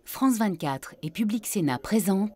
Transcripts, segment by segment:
France 24 et Public Sénat présentent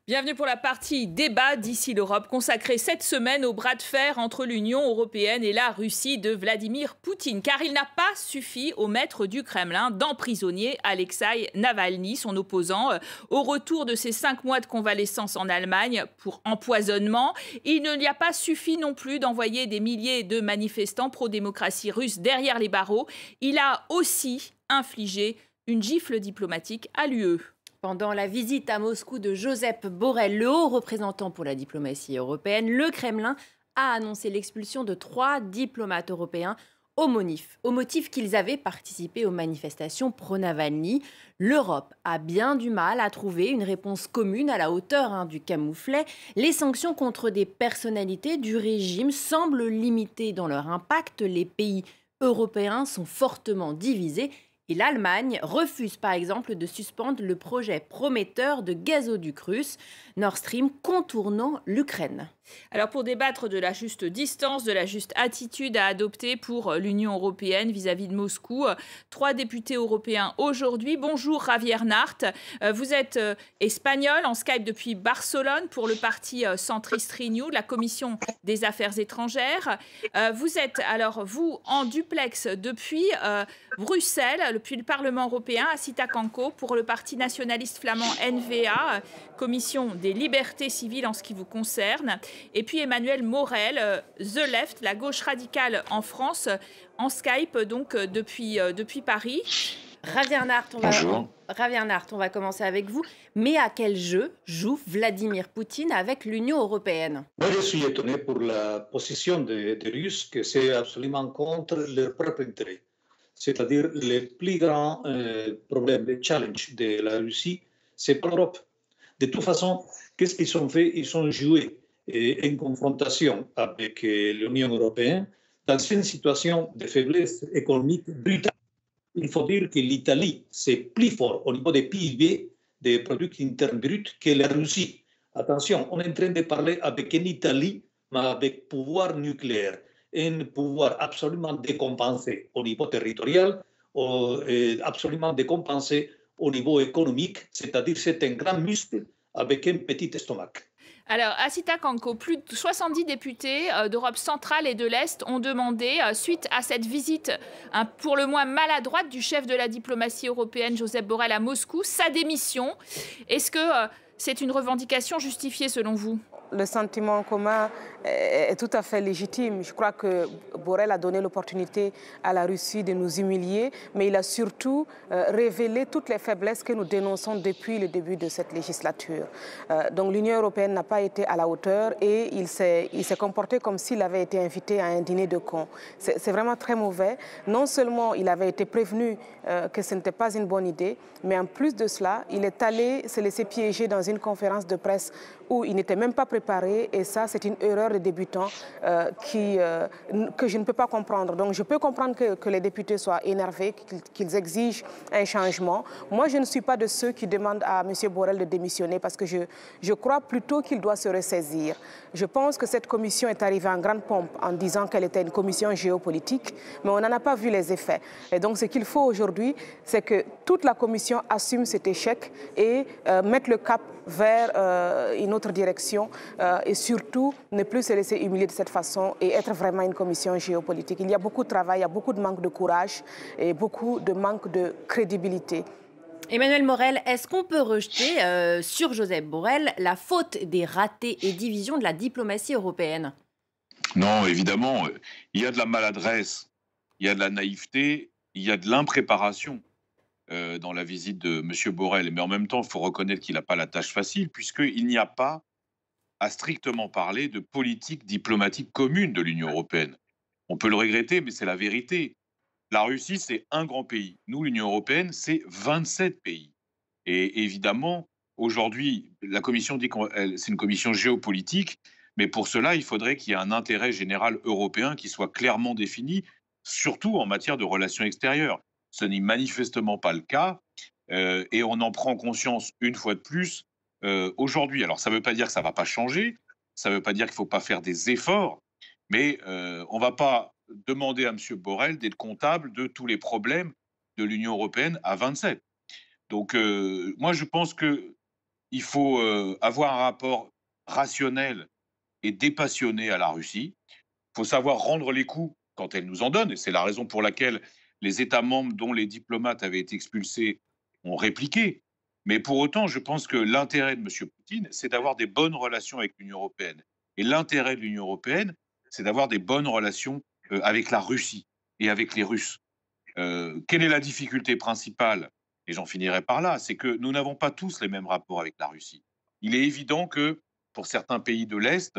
Bienvenue pour la partie débat d'ici l'Europe, consacrée cette semaine au bras de fer entre l'Union européenne et la Russie de Vladimir Poutine. Car il n'a pas suffi au maître du Kremlin d'emprisonner Alexeï Navalny, son opposant, au retour de ses 5 mois de convalescence en Allemagne pour empoisonnement. Il ne lui a pas suffi non plus d'envoyer des milliers de manifestants pro-démocratie russe derrière les barreaux. Il a aussi infligé une gifle diplomatique à l'UE. Pendant la visite à Moscou de Josep Borrell, le haut représentant pour la diplomatie européenne, le Kremlin a annoncé l'expulsion de 3 diplomates européens au motif qu'ils avaient participé aux manifestations pro-Navalny. L'Europe a bien du mal à trouver une réponse commune à la hauteur du camouflet. Les sanctions contre des personnalités du régime semblent limitées dans leur impact. Les pays européens sont fortement divisés. Et l'Allemagne refuse par exemple de suspendre le projet prometteur de gazoduc russe Nord Stream contournant l'Ukraine. Alors pour débattre de la juste distance, de la juste attitude à adopter pour l'Union européenne vis-à-vis de Moscou, 3 députés européens aujourd'hui. Bonjour Javier Nart, vous êtes espagnol en Skype depuis Barcelone pour le parti centriste Renew, la commission des affaires étrangères. Vous êtes alors vous en duplex depuis Bruxelles, depuis le Parlement européen, à Sitakanko pour le parti nationaliste flamand NVA, commission des libertés civiles en ce qui vous concerne. Et puis Emmanuel Morel, The Left, la gauche radicale en France, en Skype donc depuis Paris. Javier Nart, on va commencer avec vous. Mais à quel jeu joue Vladimir Poutine avec l'Union européenne? Moi, je suis étonné pour la position des Russes, que c'est absolument contre leur propre intérêt. C'est-à-dire le plus grand problème, le challenge de la Russie, c'est pas l'Europe. De toute façon, qu'est-ce qu'ils ont fait? Ils ont joué en confrontation avec l'Union européenne dans une situation de faiblesse économique brutale. Il faut dire que l'Italie, c'est plus fort au niveau des PIB, des produits internes bruts, que la Russie. Attention, on est en train de parler avec une Italie, mais avec pouvoir nucléaire, un pouvoir absolument décompensé au niveau territorial, absolument décompensé au niveau économique, c'est-à-dire c'est un grand muscle avec un petit estomac. Alors, à Sitakanko, plus de 70 députés d'Europe centrale et de l'Est ont demandé, suite à cette visite pour le moins maladroite du chef de la diplomatie européenne, Josep Borrell, à Moscou, sa démission. Est-ce que c'est une revendication justifiée selon vous? Le sentiment commun est tout à fait légitime. Je crois que Borrell a donné l'opportunité à la Russie de nous humilier, mais il a surtout révélé toutes les faiblesses que nous dénonçons depuis le début de cette législature. Donc l'Union européenne n'a pas été à la hauteur et il s'est comporté comme s'il avait été invité à un dîner de cons. C'est vraiment très mauvais. Non seulement il avait été prévenu que ce n'était pas une bonne idée, mais en plus de cela, il est allé se laisser piéger dans une conférence de presse où il n'était même pas préparé, et ça, c'est une erreur de débutant que je ne peux pas comprendre. Donc, je peux comprendre que les députés soient énervés, qu'ils exigent un changement. Moi, je ne suis pas de ceux qui demandent à M. Borrell de démissionner, parce que je crois plutôt qu'il doit se ressaisir. Je pense que cette commission est arrivée en grande pompe en disant qu'elle était une commission géopolitique, mais on n'en a pas vu les effets. Et donc, ce qu'il faut aujourd'hui, c'est que toute la commission assume cet échec et mette le cap vers une autre direction et surtout ne plus se laisser humilier de cette façon et être vraiment une commission géopolitique. Il y a beaucoup de travail, il y a beaucoup de manque de courage et beaucoup de manque de crédibilité. Emmanuel Morel, est-ce qu'on peut rejeter sur Josep Borrell la faute des ratés et divisions de la diplomatie européenne? Non, évidemment, il y a de la maladresse, il y a de la naïveté, il y a de l'impréparation dans la visite de M. Borrell. Mais en même temps, il faut reconnaître qu'il n'a pas la tâche facile, puisqu'il n'y a pas, à strictement parler, de politique diplomatique commune de l'Union européenne. On peut le regretter, mais c'est la vérité. La Russie, c'est un grand pays. Nous, l'Union européenne, c'est 27 pays. Et évidemment, aujourd'hui, la Commission dit que c'est une commission géopolitique, mais pour cela, il faudrait qu'il y ait un intérêt général européen qui soit clairement défini. surtout en matière de relations extérieures. Ce n'est manifestement pas le cas, et on en prend conscience une fois de plus aujourd'hui. Alors ça ne veut pas dire que ça ne va pas changer, ça ne veut pas dire qu'il ne faut pas faire des efforts, mais on ne va pas demander à M. Borrell d'être comptable de tous les problèmes de l'Union européenne à 27. Donc moi je pense qu'il faut avoir un rapport rationnel et dépassionné à la Russie. Il faut savoir rendre les coups quand elle nous en donne, et c'est la raison pour laquelle les États membres dont les diplomates avaient été expulsés ont répliqué. Mais pour autant, je pense que l'intérêt de M. Poutine, c'est d'avoir des bonnes relations avec l'Union européenne. Et l'intérêt de l'Union européenne, c'est d'avoir des bonnes relations avec la Russie et avec les Russes. Quelle est la difficulté principale? Et j'en finirai par là, c'est que nous n'avons pas tous les mêmes rapports avec la Russie. Il est évident que pour certains pays de l'Est,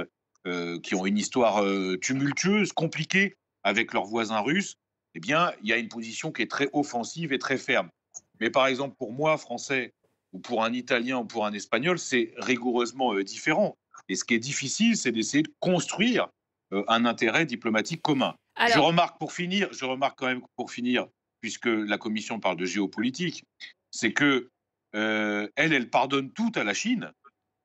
qui ont une histoire tumultueuse, compliquée avec leurs voisins russes, eh bien, il y a une position qui est très offensive et très ferme. Mais par exemple, pour moi, Français, ou pour un Italien ou pour un Espagnol, c'est rigoureusement différent. Et ce qui est difficile, c'est d'essayer de construire un intérêt diplomatique commun. Alors... Je remarque quand même pour finir, puisque la Commission parle de géopolitique, c'est que elle pardonne tout à la Chine,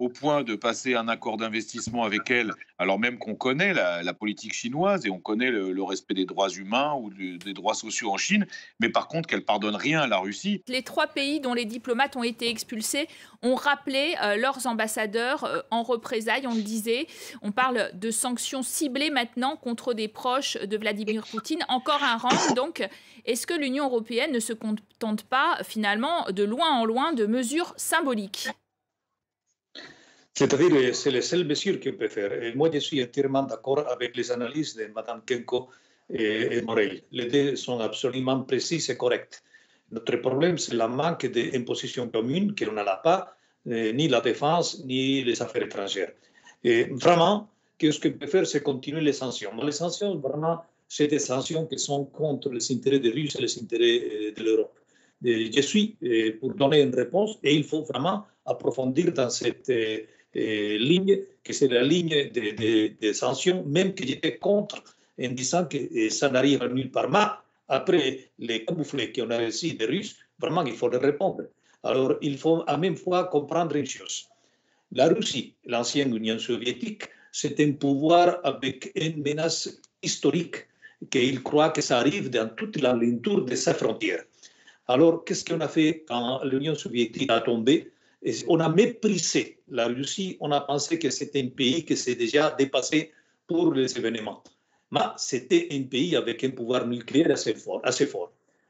au point de passer un accord d'investissement avec elle, alors même qu'on connaît la politique chinoise et on connaît le respect des droits humains ou des droits sociaux en Chine, mais par contre qu'elle pardonne rien à la Russie. Les 3 pays dont les diplomates ont été expulsés ont rappelé leurs ambassadeurs en représailles, on le disait. On parle de sanctions ciblées maintenant contre des proches de Vladimir Poutine. Encore un rang, donc. Est-ce que l'Union européenne ne se contente pas, finalement, de loin en loin, de mesures symboliques ? C'est-à-dire, c'est les seules mesures qu'on peut faire. Et moi, je suis entièrement d'accord avec les analyses de Mme Kenko et Borrell. Les deux sont absolument précises et correctes. Notre problème, c'est le manque d'imposition commune, qu'on n'a pas, ni la défense, ni les affaires étrangères. Et vraiment, ce qu'on peut faire, c'est continuer les sanctions. Mais les sanctions, vraiment, c'est des sanctions qui sont contre les intérêts des Russes et les intérêts de l'Europe. Je suis pour donner une réponse, et il faut vraiment approfondir dans cette ligne, que c'est la ligne des sanctions, même que j'étais contre, en disant que ça n'arrive nulle part. Mais après les camouflets qu'on a reçus des Russes, vraiment, il faut les répondre. Alors, il faut à même fois comprendre une chose. La Russie, l'ancienne Union soviétique, c'est un pouvoir avec une menace historique, qu'il croit que ça arrive dans toute l'alentour de sa frontière. Alors, qu'est-ce qu'on a fait quand l'Union soviétique a tombé? On a méprisé la Russie, on a pensé que c'était un pays qui s'est déjà dépassé pour les événements. Mais c'était un pays avec un pouvoir nucléaire assez fort.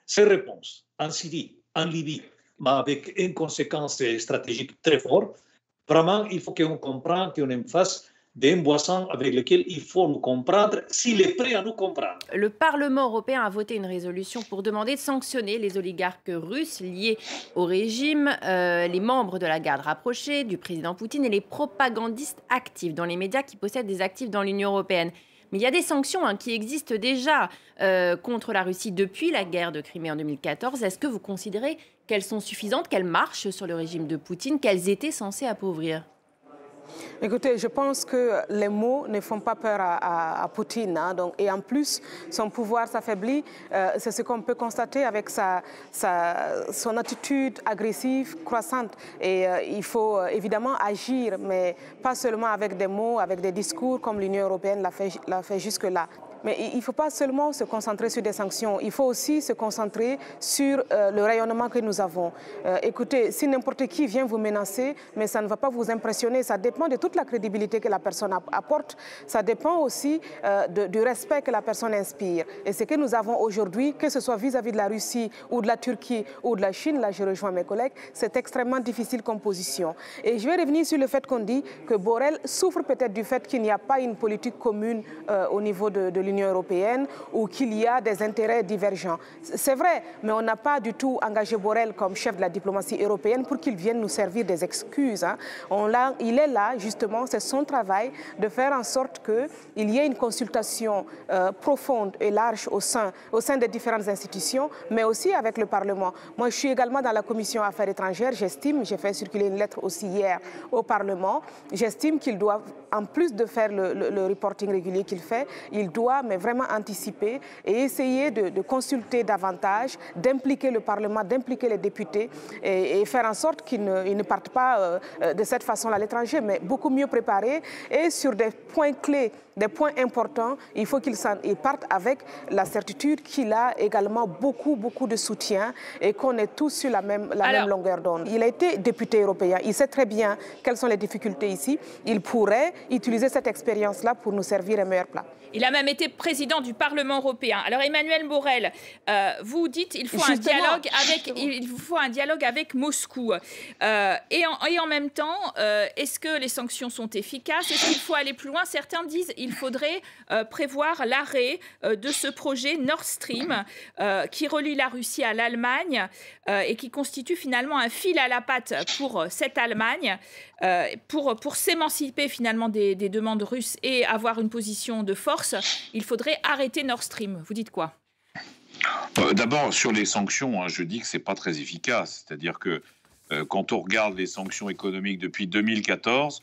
Ces réponses en Syrie, en Libye, mais avec une conséquence stratégique très forte, vraiment, il faut qu'on comprenne qu'on est en face d'un boisson avec lequel il faut nous comprendre s'il est prêt à nous comprendre. Le Parlement européen a voté une résolution pour demander de sanctionner les oligarques russes liés au régime, les membres de la garde rapprochée du président Poutine et les propagandistes actifs dans les médias qui possèdent des actifs dans l'Union européenne. Mais il y a des sanctions qui existent déjà contre la Russie depuis la guerre de Crimée en 2014. Est-ce que vous considérez qu'elles sont suffisantes, qu'elles marchent sur le régime de Poutine, qu'elles étaient censées appauvrir ? Écoutez, je pense que les mots ne font pas peur à Poutine. Hein, donc, et en plus, son pouvoir s'affaiblit. C'est ce qu'on peut constater avec son attitude agressive croissante. Et il faut évidemment agir, mais pas seulement avec des mots, avec des discours comme l'Union européenne l'a fait jusque-là. Mais il ne faut pas seulement se concentrer sur des sanctions, il faut aussi se concentrer sur le rayonnement que nous avons. Écoutez, si n'importe qui vient vous menacer, mais ça ne va pas vous impressionner, ça dépend de toute la crédibilité que la personne apporte, ça dépend aussi du respect que la personne inspire. Et ce que nous avons aujourd'hui, que ce soit vis-à-vis de la Russie ou de la Turquie ou de la Chine, là je rejoins mes collègues, c'est extrêmement difficile comme position. Et je vais revenir sur le fait qu'on dit que Borrell souffre peut-être du fait qu'il n'y a pas une politique commune au niveau de l'Union européenne ou qu'il y a des intérêts divergents. C'est vrai, mais on n'a pas du tout engagé Borrell comme chef de la diplomatie européenne pour qu'il vienne nous servir des excuses. Hein. Il est là, justement, c'est son travail de faire en sorte qu'il y ait une consultation profonde et large au sein des différentes institutions, mais aussi avec le Parlement. Moi, je suis également dans la Commission Affaires étrangères. J'estime, j'ai fait circuler une lettre aussi hier au Parlement, j'estime qu'il doit, en plus de faire le reporting régulier qu'il fait, il doit pas, mais vraiment anticiper et essayer de consulter davantage, d'impliquer le Parlement, d'impliquer les députés et faire en sorte qu'ils ne partent pas de cette façon-là à l'étranger, mais beaucoup mieux préparés et sur des points clés, des points importants, il faut qu'ils partent avec la certitude qu'il a également beaucoup de soutien et qu'on est tous sur la même longueur d'onde. Il a été député européen, il sait très bien quelles sont les difficultés ici. Il pourrait utiliser cette expérience-là pour nous servir un meilleur plat. Il a même été président du Parlement européen. Alors Emmanuel Borrell, vous dites qu'il faut un dialogue avec Moscou. Et en même temps, est-ce que les sanctions sont efficaces? Est-ce qu'il faut aller plus loin? Certains disent qu'il faudrait prévoir l'arrêt de ce projet Nord Stream qui relie la Russie à l'Allemagne et qui constitue finalement un fil à la patte pour cette Allemagne, pour s'émanciper finalement des demandes russes et avoir une position de force. Il faudrait arrêter Nord Stream. Vous dites quoi? D'abord, sur les sanctions, je dis que ce n'est pas très efficace. C'est-à-dire que quand on regarde les sanctions économiques depuis 2014,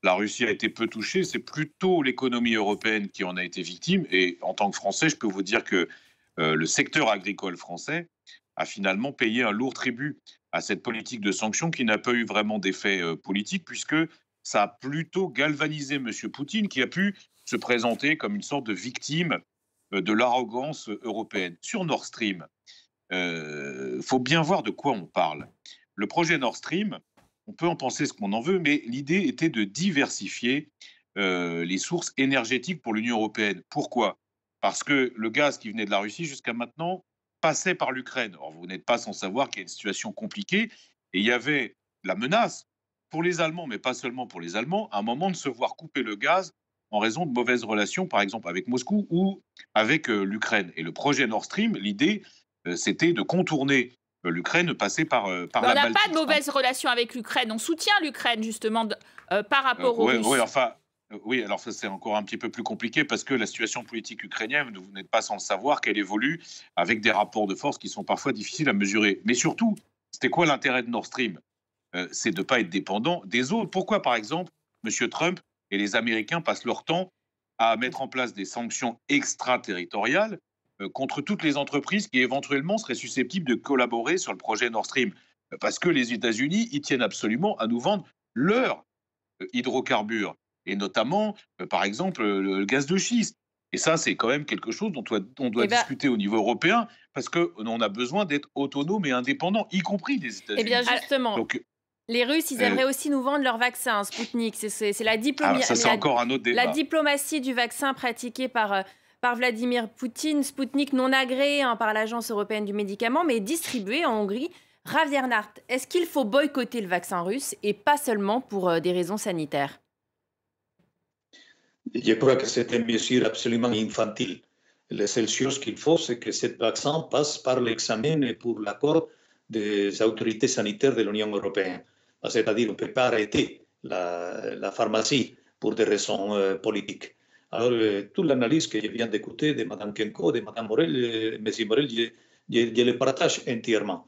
la Russie a été peu touchée. C'est plutôt l'économie européenne qui en a été victime. Et en tant que Français, je peux vous dire que le secteur agricole français a finalement payé un lourd tribut à cette politique de sanctions qui n'a pas eu vraiment d'effet politique, puisque ça a plutôt galvanisé M. Poutine, qui a pu se présenter comme une sorte de victime de l'arrogance européenne. Sur Nord Stream, faut bien voir de quoi on parle. Le projet Nord Stream, on peut en penser ce qu'on en veut, mais l'idée était de diversifier les sources énergétiques pour l'Union européenne. Pourquoi? Parce que le gaz qui venait de la Russie jusqu'à maintenant passait par l'Ukraine. Or, vous n'êtes pas sans savoir qu'il y a une situation compliquée et il y avait la menace pour les Allemands, mais pas seulement pour les Allemands, à un moment de se voir couper le gaz en raison de mauvaises relations, par exemple avec Moscou ou avec l'Ukraine. Et le projet Nord Stream, l'idée, c'était de contourner l'Ukraine, passer par la Baltique. On n'a pas de mauvaises relations avec l'Ukraine. On soutient l'Ukraine, justement, par rapport aux Russes. Oui, alors ça, c'est encore un petit peu plus compliqué parce que la situation politique ukrainienne, vous n'êtes pas sans le savoir, qu'elle évolue avec des rapports de force qui sont parfois difficiles à mesurer. Mais surtout, c'était quoi l'intérêt de Nord Stream? C'est de ne pas être dépendant des autres. Pourquoi, par exemple, M. Trump et les Américains passent leur temps à mettre en place des sanctions extraterritoriales contre toutes les entreprises qui éventuellement seraient susceptibles de collaborer sur le projet Nord Stream? Parce que les États-Unis, ils tiennent absolument à nous vendre leurs hydrocarbures, et notamment, par exemple, le gaz de schiste. Et ça, c'est quand même quelque chose dont on doit discuter au niveau européen, parce qu'on a besoin d'être autonome et indépendant, y compris des États-Unis. Eh bien, justement. Donc, les Russes, ils aimeraient aussi nous vendre leur vaccin, Spoutnik. C'est la diplomatie. C'est encore un autre débat. La diplomatie du vaccin pratiquée par Vladimir Poutine, Spoutnik non agréé par l'Agence européenne du médicament, mais distribué en Hongrie. Javier Nart, est-ce qu'il faut boycotter le vaccin russe et pas seulement pour des raisons sanitaires? Je crois que c'est une mesure absolument infantile. La seule chose qu'il faut, c'est que ce vaccin passe par l'examen et pour l'accord des autorités sanitaires de l'Union européenne. C'est-à-dire, on ne peut pas arrêter la pharmacie pour des raisons politiques. Alors, toute l'analyse que je viens d'écouter de Mme Kenko, de Mme Borrell, M. Borrell, je le partage entièrement.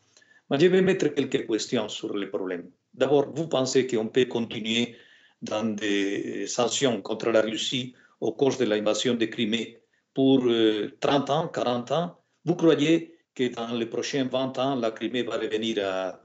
Mais je vais mettre quelques questions sur le problème. D'abord, vous pensez qu'on peut continuer dans des sanctions contre la Russie au cours de l'invasion de Crimée pour 30 ans, 40 ans? Vous croyez que dans les prochains 20 ans, la Crimée va revenir à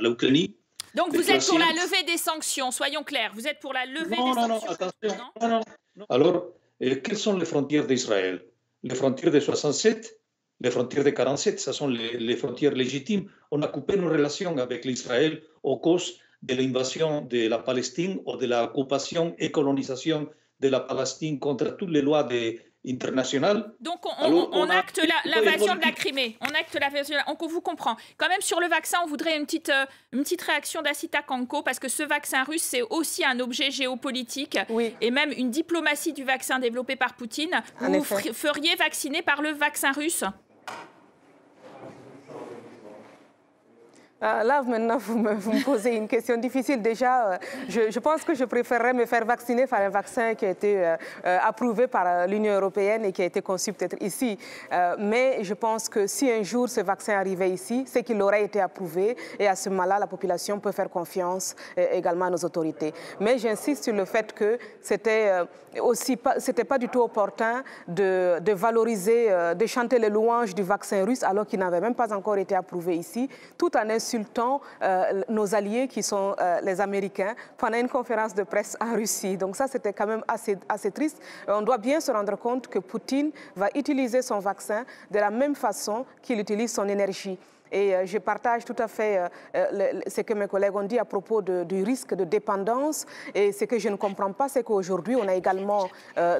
l'Ukraine? Donc vous êtes pour la levée des sanctions, soyons clairs. Vous êtes pour la levée des sanctions? Non, attention. Non. Alors, quelles sont les frontières d'Israël? Les frontières de 67, les frontières de 47, ce sont les frontières légitimes. On a coupé nos relations avec l'Israël au cause de l'invasion de la Palestine ou de l'occupation et colonisation de la Palestine contre toutes les lois internationales. Donc on acte l'invasion de la Crimée. On vous comprend. Quand même, sur le vaccin, on voudrait une petite réaction d'Asita Kanko, parce que ce vaccin russe, c'est aussi un objet géopolitique, oui, et même une diplomatie du vaccin développée par Poutine. Vous feriez vacciner par le vaccin russe? Là, maintenant, vous me posez une question difficile. Déjà, je pense que je préférerais me faire vacciner par un vaccin qui a été approuvé par l'Union européenne et qui a été conçu peut-être ici. Mais je pense que si un jour ce vaccin arrivait ici, c'est qu'il aurait été approuvé. Et à ce moment-là, la population peut faire confiance également à nos autorités. Mais j'insiste sur le fait que c'était pas du tout opportun de valoriser, de chanter les louanges du vaccin russe alors qu'il n'avait même pas encore été approuvé ici, tout en insultant nos alliés qui sont les Américains pendant une conférence de presse en Russie. Donc ça, c'était quand même assez triste. On doit bien se rendre compte que Poutine va utiliser son vaccin de la même façon qu'il utilise son énergie. Et je partage tout à fait ce que mes collègues ont dit à propos du risque de dépendance. Et ce que je ne comprends pas, c'est qu'aujourd'hui, on a également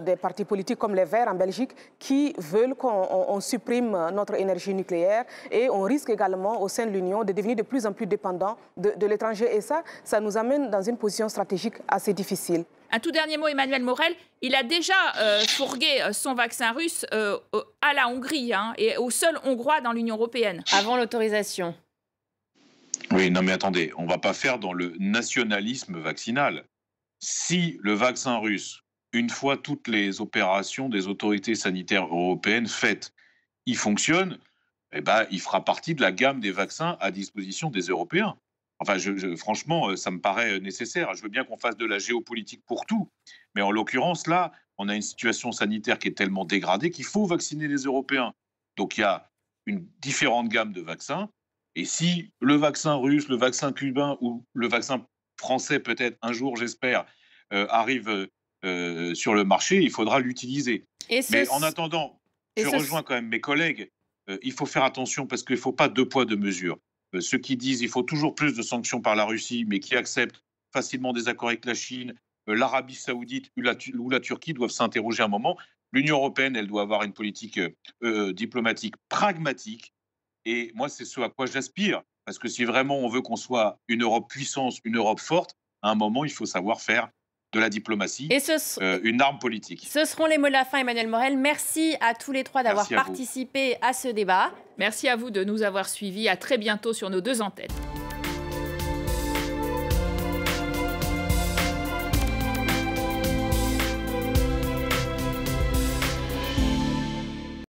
des partis politiques comme les Verts en Belgique qui veulent qu'on supprime notre énergie nucléaire. Et on risque également, au sein de l'Union, de devenir de plus en plus dépendant de l'étranger. Et ça nous amène dans une position stratégique assez difficile. Un tout dernier mot, Emmanuel Morel. Il a déjà fourgué son vaccin russe à la Hongrie et au seul Hongrois dans l'Union européenne. Avant l'autorisation. Oui, non mais attendez, on ne va pas faire dans le nationalisme vaccinal. Si le vaccin russe, une fois toutes les opérations des autorités sanitaires européennes faites, il fonctionne, eh ben, il fera partie de la gamme des vaccins à disposition des Européens. Enfin, franchement, ça me paraît nécessaire. Je veux bien qu'on fasse de la géopolitique pour tout. Mais en l'occurrence, là, on a une situation sanitaire qui est tellement dégradée qu'il faut vacciner les Européens. Donc, il y a une différente gamme de vaccins. Et si le vaccin russe, le vaccin cubain ou le vaccin français, peut-être un jour, j'espère, arrive sur le marché, il faudra l'utiliser. Mais en attendant, je rejoins quand même mes collègues. Il faut faire attention parce qu'il ne faut pas deux poids, deux mesures. Ceux qui disent qu'il faut toujours plus de sanctions par la Russie, mais qui acceptent facilement des accords avec la Chine, l'Arabie saoudite ou la Turquie doivent s'interroger un moment. L'Union européenne, elle doit avoir une politique diplomatique pragmatique. Et moi, c'est ce à quoi j'aspire. Parce que si vraiment on veut qu'on soit une Europe puissance, une Europe forte, à un moment, il faut savoir faire de la diplomatie, une arme politique. Ce seront les mots de la fin, Emmanuel Morel. Merci à tous les trois d'avoir participé à ce débat. Merci à vous de nous avoir suivis. À très bientôt sur nos deux antennes.